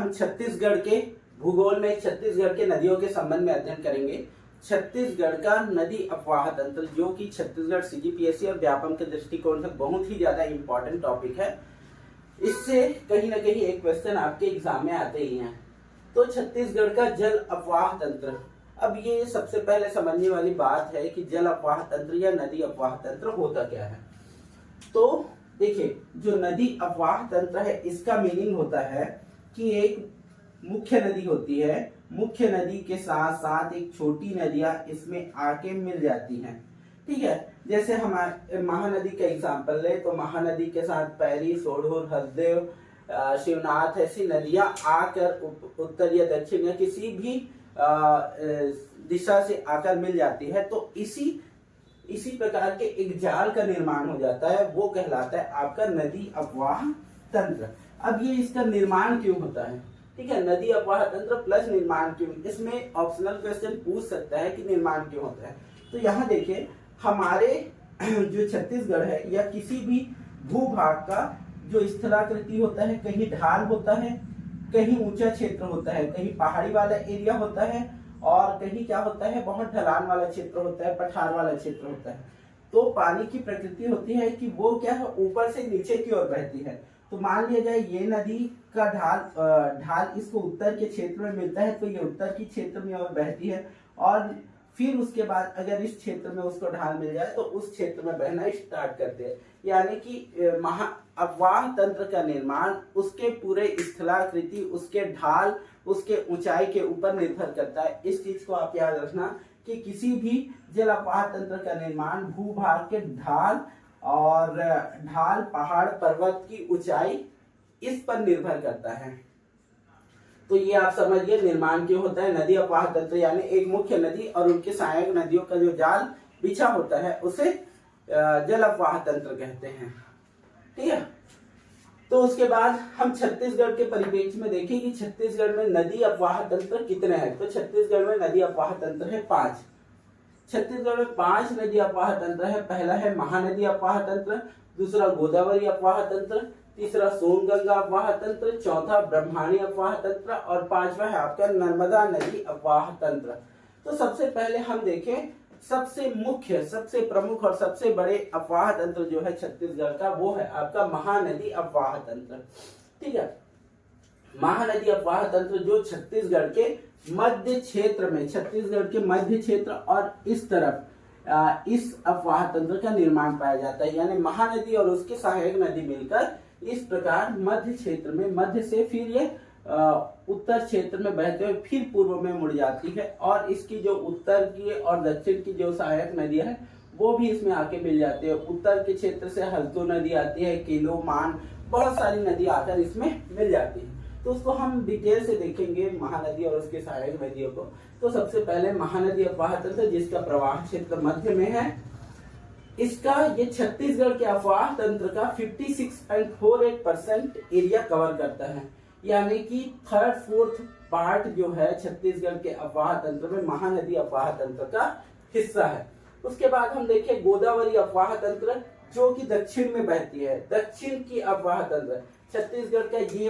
हम छत्तीसगढ़ के भूगोल में छत्तीसगढ़ के नदियों के संबंध में अध्ययन करेंगे। छत्तीसगढ़ का नदी अपवाह तंत्र, जो कि छत्तीसगढ़ सीजीपीएससी और व्यापम के दृष्टिकोण से बहुत ही ज्यादा इंपॉर्टेंट टॉपिक है। इससे कहीं ना कहीं एक क्वेश्चन आपके एग्जाम में आते ही हैं। तो छत्तीसगढ़ का जल अपवाह तंत्र, अब ये सबसे पहले समझने वाली बात है कि जल अपवाह तंत्र या नदी अपवाह तंत्र होता क्या है। तो देखिए, जो नदी अपवाह तंत्र है इसका मीनिंग होता है कि एक मुख्य नदी होती है, मुख्य नदी के साथ साथ एक छोटी नदियां इसमें आके मिल जाती हैं। ठीक है, जैसे हमारे महानदी का एग्जांपल ले तो महानदी के साथ पैरी, सोढूर, हसदेव, शिवनाथ ऐसी नदियां आकर उत्तर या दक्षिण या किसी भी दिशा से आकर मिल जाती है। तो इसी प्रकार के एक जाल का निर्माण हो जाता है, वो कहलाता है आपका नदी अपवाह तंत्र। अब ये इसका निर्माण क्यों होता है, ठीक है, नदी अपवाह तंत्र प्लस निर्माण क्यों, इसमें ऑप्शनल क्वेश्चन पूछ सकता है कि निर्माण क्यों होता है। तो यहाँ देखिए, हमारे जो छत्तीसगढ़ है या किसी भी भूभाग का जो स्थलाकृति होता है, कहीं ढाल होता है, कहीं ऊंचा क्षेत्र होता है, कहीं पहाड़ी वाला एरिया होता है और कहीं क्या होता है, बहुत ढलान वाला क्षेत्र होता है, पठार वाला क्षेत्र होता है। तो पानी की प्रकृति होती है कि वो क्या है, ऊपर से नीचे की ओर बहती है। तो मान लिया जाए ये नदी का ढाल इसको उत्तर के क्षेत्र में मिलता है, तो ये उत्तर की क्षेत्र में ओर बहती है और फिर उसके बाद अगर इस क्षेत्र में उसको ढाल मिल जाए तो उस क्षेत्र में बहना स्टार्ट करते हैं। यानी कि अपवाह तंत्र का निर्माण उसके पूरे स्थलाकृति, उसके ढाल, उसके ऊंचाई के ऊपर निर्भर करता है। इस चीज को आप याद रखना कि किसी भी जल अपवाह तंत्र का निर्माण भूभाग के ढाल और ढाल, पहाड़, पर्वत की ऊंचाई इस पर निर्भर करता है। तो ये आप समझिए निर्माण क्यों होता है। नदी अपवाह तंत्र यानी एक मुख्य नदी और उनके सहायक नदियों का जो जाल बिछा होता है उसे जल अपवाह तंत्र कहते हैं। ठीक है, तो उसके बाद हम छत्तीसगढ़ के परिप्रेक्ष्य में देखें कि छत्तीसगढ़ में नदी अपवाह तंत्र कितने हैं। तो छत्तीसगढ़ में नदी अपवाह तंत्र है 5। छत्तीसगढ़ में 5 नदी अपवाह तंत्र है। पहला है महानदी अपवाह तंत्र, दूसरा गोदावरी अपवाह तंत्र, तीसरा सोनगंगा अपवाह तंत्र, चौथा ब्रह्मणी अपवाह तंत्र और 5वां है आपका नर्मदा नदी अपवाह तंत्र। तो सबसे पहले हम देखें सबसे मुख्य, सबसे प्रमुख और सबसे बड़े अपवाह तंत्र जो है छत्तीसगढ़ का, वो है आपका महानदी अपवाह तंत्र। ठीक है, महानदी अपवाह तंत्र जो छत्तीसगढ़ के मध्य क्षेत्र में, छत्तीसगढ़ के मध्य क्षेत्र और इस तरफ इस अपवाह तंत्र का निर्माण पाया जाता है। यानी महानदी और उसके सहायक नदी मिलकर इस प्रकार मध्य क्षेत्र में, मध्य से फिर ये उत्तर क्षेत्र में बहते हुए फिर पूर्व में मुड़ जाती है और इसकी जो उत्तर की और दक्षिण की जो सहायक नदियां हैं वो भी इसमें आके मिल जाती है। उत्तर के क्षेत्र से हसदो नदी आती है, केलो, मान, बहुत सारी नदी आकर इसमें मिल जाती है। तो उसको हम डिटेल से देखेंगे महानदी और उसके सहायक नदियों को। तो सबसे पहले महानदी अपवाह तंत्र जिसका प्रवाह क्षेत्र मध्य में है, इसका ये छत्तीसगढ़ के अपवाह तंत्र का 56.48% एरिया कवर करता है। यानी कि 3/4 पार्ट जो है छत्तीसगढ़ के अपवाह तंत्र में महानदी अपवाह तंत्र का हिस्सा है। उसके बाद हम देखें गोदावरी अपवाह तंत्र जो कि दक्षिण में बहती है। दक्षिण की अपवाह तंत्र छत्तीसगढ़ का ये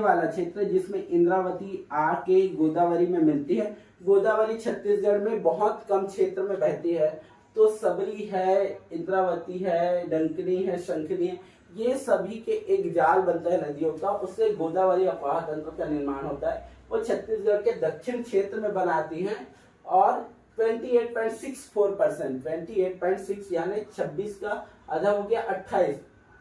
वाला क्षेत्र जिसमें इंद्रावती आके गोदावरी में मिलती है। गोदावरी छत्तीसगढ़ में बहुत कम क्षेत्र में बहती है। तो सबरी है, इंद्रावती है, डंकनी है, शंखनी है, ये सभी के एक जाल बनता है नदियों का, उससे गोदावरी अपवाह तंत्र का निर्माण होता है। वो छत्तीसगढ़ के दक्षिण क्षेत्र में बनाती हैं और 28.64%, 28.6 यानी 26 का आधा हो गया 28,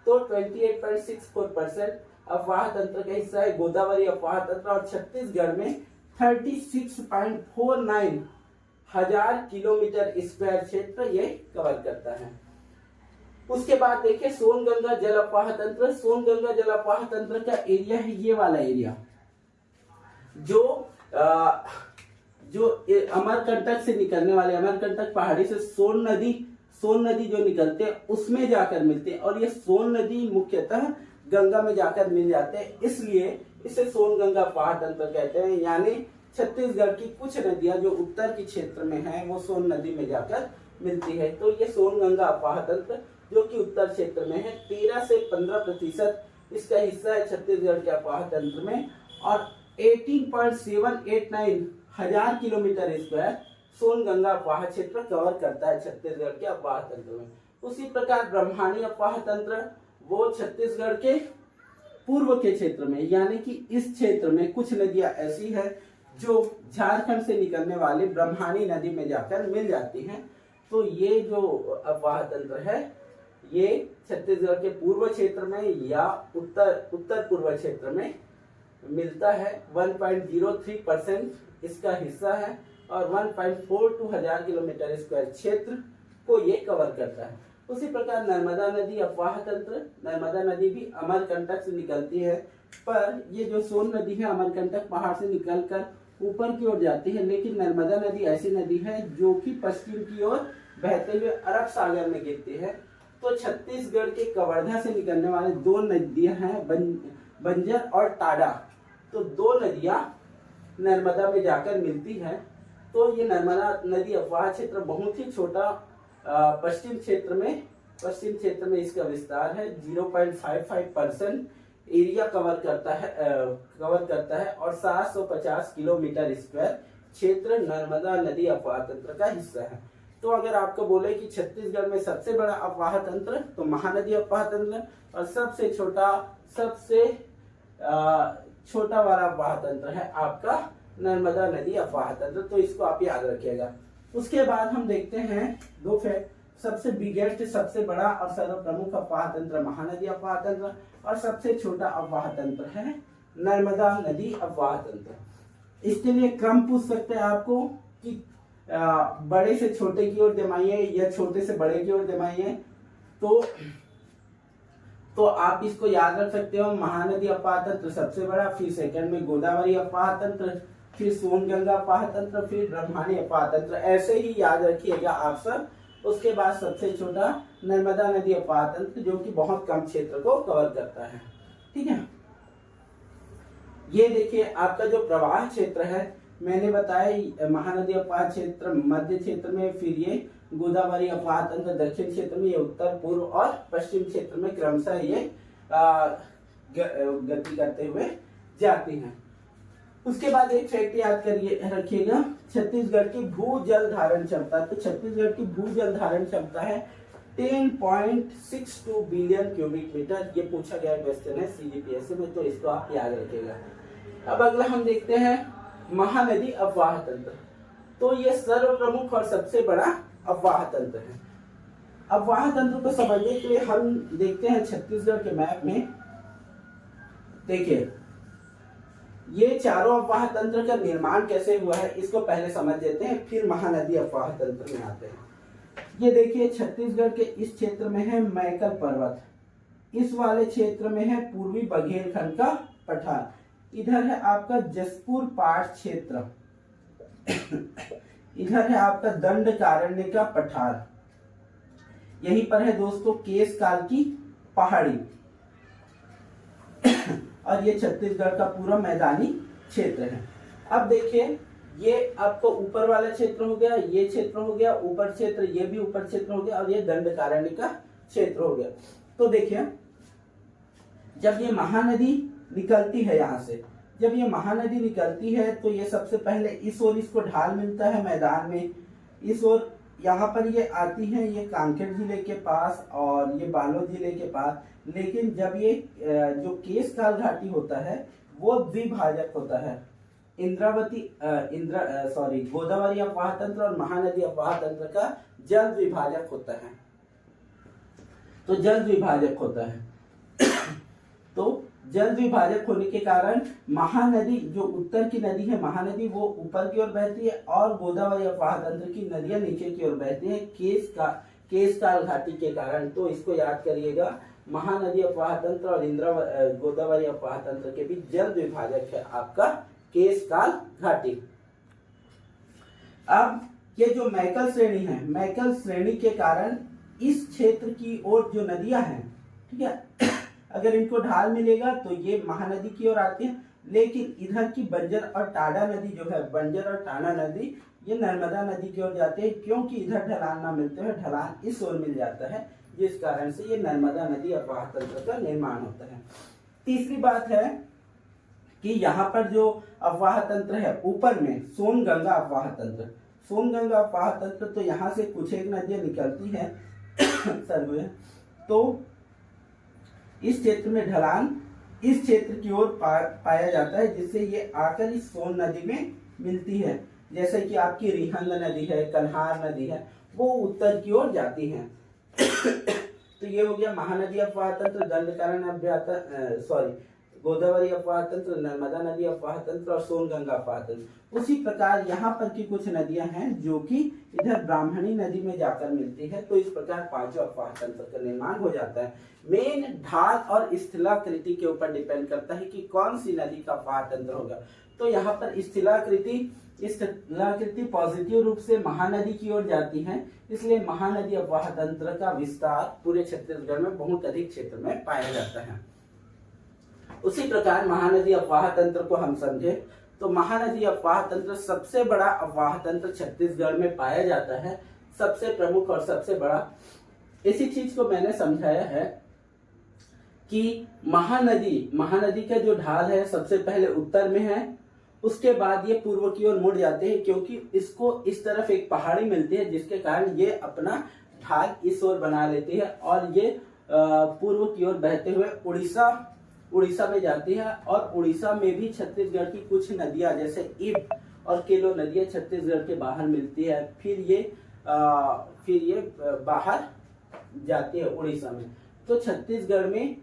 तो 28.64% अपवाह तंत्र का हिस्सा है गोदावरी अपवाह तंत्र और छत्तीसगढ़ में 36.49 हजार किलोमीटर स्क्वायर क्षेत्र ये कवर करता है। उसके बाद देखिए सोनगंगा जल अपवाह तंत्र। सोनगंगा जल अपवाह तंत्र का एरिया है ये वाला एरिया, जो अमरकंटक से निकलने वाले, अमरकंटक पहाड़ी से सोन नदी जो निकलते हैं उसमें जाकर मिलते हैं और ये सोन नदी मुख्यतः गंगा में जाकर मिल जाते हैं, इसलिए इसे सोनगंगा अपवाह तंत्र कहते हैं। यानी छत्तीसगढ़ की कुछ नदियां जो उत्तर के क्षेत्र में हैं वो सोन नदी में जाकर मिलती है। तो ये सोनगंगा अपवाह तंत्र जो कि उत्तर क्षेत्र में है 13 से 15% इसका हिस्सा है छत्तीसगढ़ के अफवाह तंत्र में। और 18.789 हजार किलोमीटर स्क्वायर सोनगंगा अफवाह क्षेत्र कवर करता है छत्तीसगढ़ के अफवाह तंत्र में। उसी प्रकार ब्रह्माणी अफवाह तंत्र वो छत्तीसगढ़ के पूर्व के क्षेत्र में, यानी कि इस क्षेत्र में कुछ नदियां ऐसी है जो झारखंड से निकलने वाली ब्रह्माणी नदी में जाकर मिल जाती हैं। तो ये जो अफवाह तंत्र है ये छत्तीसगढ़ के पूर्व क्षेत्र में या उत्तर पूर्व क्षेत्र में मिलता है। 1.03% इसका हिस्सा है और 1.42 हजार किलोमीटर स्क्वायर क्षेत्र को ये कवर करता है। उसी प्रकार नर्मदा नदी अफवाह तंत्र, नर्मदा नदी भी अमरकंटक से निकलती है, पर ये जो सोन नदी है अमरकंटक पहाड़ से निकलकर ऊपर की ओर जाती है, लेकिन नर्मदा नदी ऐसी नदी है जो कि पश्चिम की ओर बहते हुए अरब सागर में गिरती है। तो छत्तीसगढ़ के कवर्धा से निकलने वाले दो नदियां हैं, बंजर और टाडा। तो दो नदियां नर्मदा में जाकर मिलती है। तो ये नर्मदा नदी अफवाह क्षेत्र बहुत ही छोटा पश्चिम क्षेत्र में इसका विस्तार है। 0.55% एरिया कवर करता है और 750 किलोमीटर स्क्वायर क्षेत्र नर्मदा नदी अफवाह तंत्र का हिस्सा है। तो अगर आपको बोले कि छत्तीसगढ़ में सबसे बड़ा अफवाह तंत्र तो महानदी अफवाह तंत्र, और सबसे छोटा वाला अफवाह तंत्र है आपका नर्मदा नदी अफवाह तंत्र। तो इसको आप याद रखिएगा। उसके बाद हम देखते हैं दो फैक्ट। सबसे बिगेस्ट, सबसे बड़ा और सर्वप्रमुख अफवाह तंत्र महानदी अफवाह तंत्र, और सबसे छोटा अफवाह तंत्र है नर्मदा नदी अफवाह तंत्र। इसके लिए क्रम पूछ सकते हैं आपको कि बड़े से छोटे की ओर जमाइए या छोटे से बड़े की ओर जमाइए। तो आप इसको याद रख सकते हो। महानदी अफवाह तंत्र सबसे बड़ा, फिर सेकंड में गोदावरी अफवाह तंत्र, फिर सोनगंगा अफवाह तंत्र, फिर ब्रह्माणी अफवाह तंत्र। ऐसे ही याद रखिएगा आप सब। उसके बाद सबसे छोटा नर्मदा नदी अफवाह तंत्र जो कि बहुत कम क्षेत्र को कवर करता है। ठीक है, ये देखिए आपका जो प्रवाह क्षेत्र है मैंने बताया महानदी अफवाह क्षेत्र मध्य क्षेत्र में, फिर ये गोदावरी अफवाह तंत्र दक्षिण क्षेत्र में, ये उत्तर पूर्व और पश्चिम क्षेत्र में क्रमशः ये गति करते हुए जाती हैं। उसके बाद एक फैक्ट याद करिए रखिएगा, छत्तीसगढ़ की भू जल धारण क्षमता। तो छत्तीसगढ़ की भू जल धारण क्षमता है 10.62 बिलियन क्यूबिक मीटर। ये पूछा गया क्वेश्चन है सीजीपीएससी में, तो इसको आप याद रखिएगा। अब अगला हम देखते हैं महानदी अफवाह तंत्र। तो ये सर्वप्रमुख और सबसे बड़ा अफवाह तंत्र है। अफवाह तंत्र को समझने के लिए हम देखते हैं छत्तीसगढ़ के मैप में। देखिए ये चारों अफवाह तंत्र का निर्माण कैसे हुआ है इसको पहले समझ लेते हैं, फिर महानदी अफवाह तंत्र में आते हैं। ये देखिए छत्तीसगढ़ के इस क्षेत्र में है मैकल पर्वत, इस वाले क्षेत्र में है पूर्वी बघेलखंड का पठार, इधर है आपका जसपुर पाट क्षेत्र, इधर है आपका दंडकारण्य का पठार, यहीं पर है दोस्तों केशकाल की पहाड़ी, और ये छत्तीसगढ़ का पूरा मैदानी क्षेत्र है। अब देखिए ये आपको ऊपर वाला क्षेत्र हो गया, ये क्षेत्र हो गया ऊपर क्षेत्र, ये भी ऊपर क्षेत्र हो गया, और ये दंडकारण्य का क्षेत्र हो गया। तो देखिए जब ये महानदी निकलती है यहाँ से, जब ये महानदी निकलती है तो ये सबसे पहले इस ओर इसको ढाल मिलता है मैदान में, इस ओर यहाँ पर ये आती है, ये कांकेर जिले के पास और ये बालोद जिले के पास। लेकिन जब ये जो केशकाल घाटी होता है वो द्विभाजक होता है, गोदावरी अफवाह तंत्र और महानदी अफवाह तंत्र का जल विभाजक होता है। तो जल विभाजक होता है तो जल विभाजक होने के कारण महानदी जो उत्तर की नदी है महानदी वो ऊपर की ओर बहती है, और गोदावरी अफवाह तंत्र की नदियां नीचे की ओर बहती है केशकाल घाटी के कारण। तो इसको याद करिएगा, महानदी अफवाह तंत्र और गोदावरी अफवाह तंत्र के बीच जल विभाजक है आपका केशकाल घाटी। अब ये जो मैकल श्रेणी है, मैकल श्रेणी के कारण इस क्षेत्र की ओर जो नदियां हैं, ठीक है, अगर इनको ढाल मिलेगा तो ये महानदी की ओर आती है, लेकिन इधर की बंजर और टाडा नदी जो है, बंजर और टाडा नदी ये नर्मदा नदी की ओर जाते हैं, क्योंकि इधर ढलान ना मिलते हुए ढलान इस ओर मिल जाता है, जिस कारण से ये नर्मदा नदी अफवाह तंत्र का निर्माण होता है। तीसरी बात है कि यहाँ पर जो अफवाह तंत्र है ऊपर में सोन गंगा अफवाह तंत्र, सोन गंगा अफवाह तंत्र, तो यहाँ से कुछ एक नदियां निकलती हैं सरगुजा, तो इस क्षेत्र में ढलान इस क्षेत्र की ओर पाया जाता है, जिससे ये आकर इस सोन नदी में मिलती है। जैसे कि आपकी रिहंद नदी है, कन्हार नदी है, वो उत्तर की ओर जाती हैं। तो ये हो गया महानदी अफवाह तंत्र, दंडकारण्य सॉरी गोदावरी अफवाह तंत्र, नर्मदा नदी अफवाह तंत्र और सोनगंगा अफवाह तंत्र। उसी प्रकार यहाँ पर की कुछ नदियां हैं जो कि इधर ब्राह्मणी नदी में जाकर मिलती है। तो इस प्रकार पांचों अफवाह तंत्र का निर्माण हो जाता है। मेन ढाल और स्थलाकृति के ऊपर डिपेंड करता है कि कौन सी नदी का अफवाह तंत्र होगा। तो यहाँ पर स्थलाकृति पॉजिटिव रूप से महानदी की ओर जाती है, इसलिए महानदी अफवाह तंत्र का विस्तार पूरे छत्तीसगढ़ में बहुत अधिक क्षेत्र में पाया जाता है। उसी प्रकार महानदी अफवाह तंत्र को हम समझे तो महानदी अफवाह तंत्र सबसे बड़ा अफवाह तंत्र छत्तीसगढ़ में पाया जाता है, सबसे प्रमुख और सबसे बड़ा। इसी चीज को मैंने समझाया है कि महानदी का जो ढाल है सबसे पहले उत्तर में है, उसके बाद ये पूर्व की ओर मुड़ जाते हैं, क्योंकि इसको इस तरफ एक पहाड़ी मिलती है जिसके कारण ये अपना ढाल इस ओर बना लेती है और ये पूर्व की ओर बहते हुए उड़ीसा में जाती है। और उड़ीसा में भी छत्तीसगढ़ की कुछ नदियां जैसे इब और केलो नदियां छत्तीसगढ़ के बाहर मिलती है, फिर ये बाहर जाती है उड़ीसा में। तो छत्तीसगढ़ में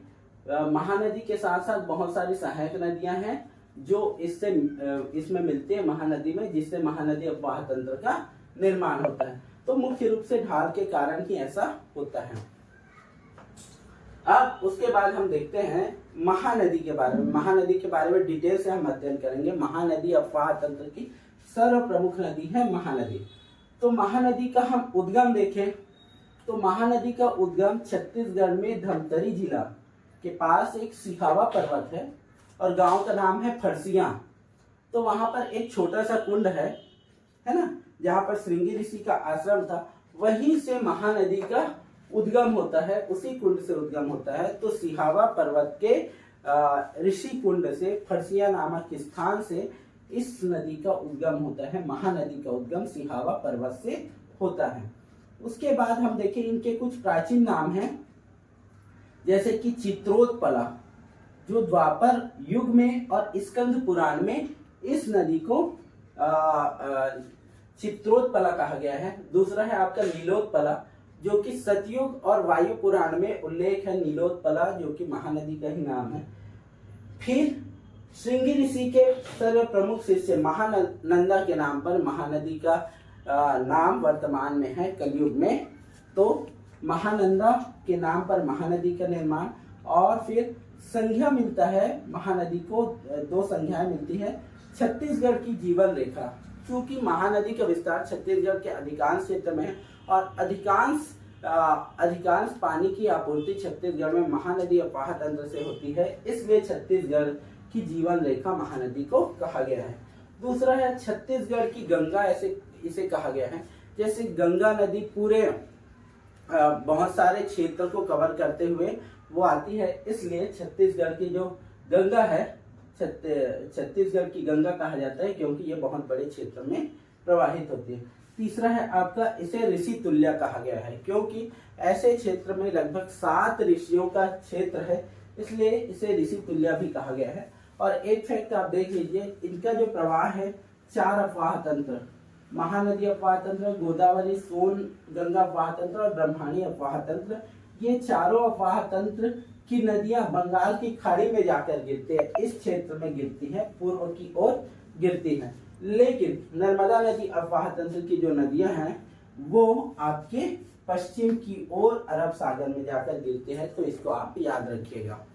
महानदी के साथ साथ बहुत सारी सहायक नदियां हैं जो इसमें मिलती है महानदी में, जिससे महानदी अफवाह तंत्र का निर्माण होता है। तो मुख्य रूप से ढाल के कारण ही ऐसा होता है। अब उसके बाद हम देखते हैं महानदी के बारे में। महानदी के बारे में डिटेल से हम अध्ययन करेंगे। महानदी अफवाह तंत्र की सर्व प्रमुख नदी है महानदी। तो महानदी का हम उद्गम देखें तो महानदी का उद्गम छत्तीसगढ़ में धमतरी जिला के पास एक सिहावा पर्वत है और गांव का नाम है फरसिया। तो वहां पर एक छोटा सा कुंड है ना, जहां पर श्रृंगी ऋषि का आश्रम था। वहीं से महानदी का उद्गम होता है, उसी कुंड से उद्गम होता है। तो सिहावा पर्वत के ऋषि कुंड से, फरसिया नामक स्थान से इस नदी का उद्गम होता है। महानदी का उद्गम सिहावा पर्वत से होता है। उसके बाद हम देखें इनके कुछ प्राचीन नाम हैं, जैसे कि चित्रोत्पला, जो द्वापर युग में और स्कंद पुराण में इस नदी को चित्रोत्पला कहा गया है। दूसरा है आपका नीलोत्पला, जो कि सतयुग और वायु पुराण में उल्लेख है नीलोत्पला, जो कि महानदी का ही नाम है। फिर श्रृंगी ऋषि के सर्व प्रमुख शिष्य महानंदा के नाम पर महानदी का नाम वर्तमान में है कलयुग में। तो महानंदा के नाम पर महानदी का निर्माण, और फिर संज्ञा मिलता है महानदी को, दो संज्ञाएं मिलती है। छत्तीसगढ़ की जीवन रेखा, क्योंकि महानदी का विस्तार छत्तीसगढ़ के अधिकांश क्षेत्र में है और अधिकांश पानी की आपूर्ति छत्तीसगढ़ में महानदी अफवाह तंत्र से होती है, इसलिए छत्तीसगढ़ की जीवन रेखा महानदी को कहा गया है। दूसरा है छत्तीसगढ़ की गंगा, ऐसे इसे कहा गया है। जैसे गंगा नदी पूरे बहुत सारे क्षेत्र को कवर करते हुए वो आती है, इसलिए छत्तीसगढ़ की जो गंगा है छत्तीसगढ़ की गंगा कहा जाता है, क्योंकि ये बहुत बड़े क्षेत्र में प्रवाहित होती है। तीसरा है आपका, इसे ऋषि तुल्य कहा गया है, क्योंकि ऐसे क्षेत्र में लगभग 7 ऋषियों का क्षेत्र है, इसलिए इसे ऋषि तुल्य भी कहा गया है। और एक फैक्ट आप देख लीजिए, इनका जो प्रवाह है 4 अफवाह तंत्र, महानदी अफवाह तंत्र, गोदावरी, सोन गंगा अफवाह तंत्र और ब्रह्मणी अफवाह तंत्र, ये चारों अफवाह तंत्र की नदियां बंगाल की खाड़ी में जाकर गिरते हैं, इस क्षेत्र में गिरती है, पूर्व की ओर गिरती है। लेकिन नर्मदा नदी अफवाह तंत्र की जो नदियां हैं वो आपके पश्चिम की ओर अरब सागर में जाकर गिरते हैं, तो इसको आप याद रखिएगा।